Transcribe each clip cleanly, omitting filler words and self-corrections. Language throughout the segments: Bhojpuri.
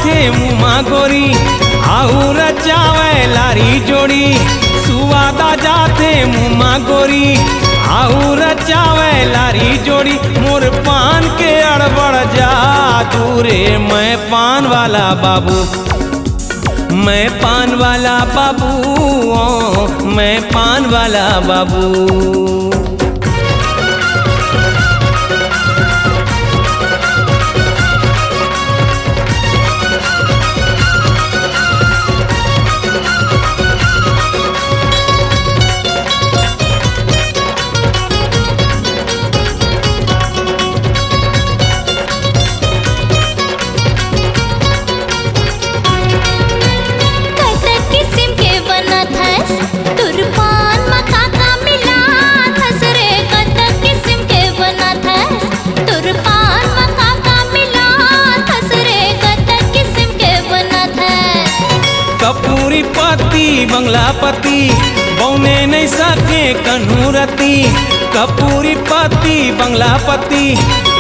जाते मुमा गोरी आऊ रचावे लारी जोड़ी सुवादा जाते मुमा गोरी आऊ रचावे लारी जोड़ी मोर पान के अड़बड़ जा दूरे मैं पान वाला बाबू मैं पान वाला बाबू मैं पान वाला बाबू। कपूरी पति बंगलापति बौने नहीं सके कन्हूरती कपूरी पति बंगलापति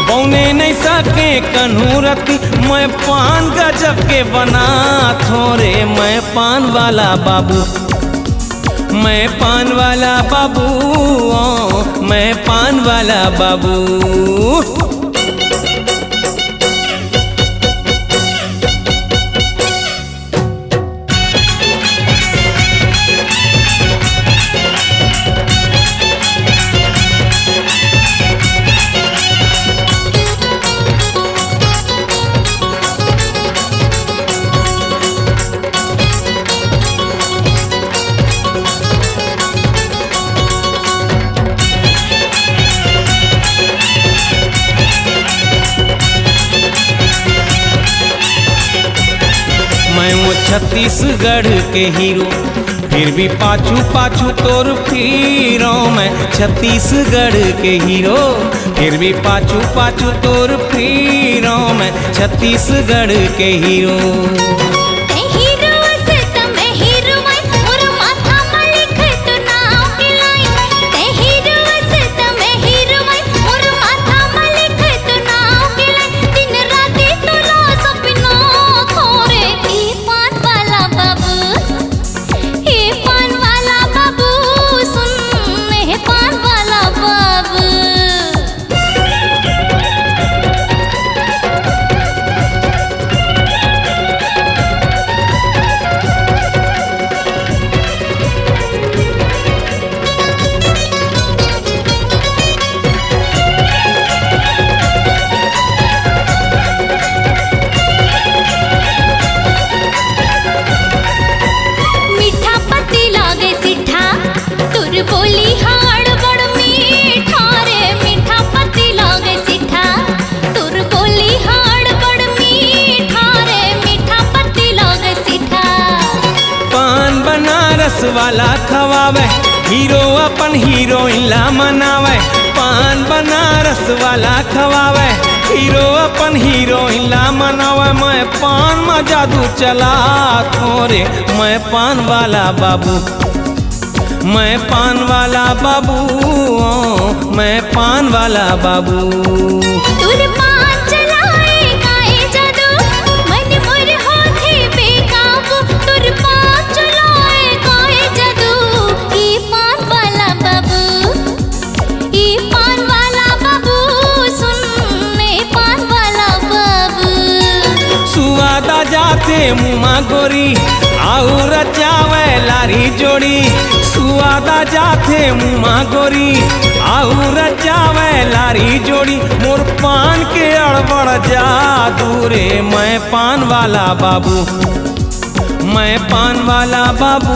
बौने नहीं सके कन्हूरती मैं पान गजब के बना थोरे मैं पान वाला बाबू मैं पान वाला बाबू मैं पान वाला बाबू। मैं वो छत्तीसगढ़ के हीरो फिर भी पाछू पाछू तोर फिरो मैं छत्तीसगढ़ के हीरो फिर भी पाछू पाछू तोर फिरो मैं छत्तीसगढ़ के हीरो। बोली हाड़ बड़ मीठा रे मीठा पति लागे सिठा तुर बोली हाड़ बड़ मीठा रे मीठा पति लागे सिठा। पान बनारस वाला खवावे हीरो अपन हीरोइन ला मनावे पान बनारस वाला खवावे हीरो अपन हीरोइन ला मनावे मैं पान में जादू चला थोरे मैं पान वाला बाबू मैं पान वाला बाबू मैं पान वाला बाबू। तुर पान चलाए गाए जादू मन मोर होथे बेकाबू तुर पान चलाए गाए जादू ई पान वाला बाबू ई पान वाला बाबू सुन ए पान वाला बाबू। सुवादा जाते मुमा गोरी आऊ रचावे लारी जोड़ी सुवादा जाते मुमा गोरी आऊ रचावे लारी जोड़ी मोर पान के अड़बड़ जा दूरे मैं पान वाला बाबू मैं पान वाला बाबू।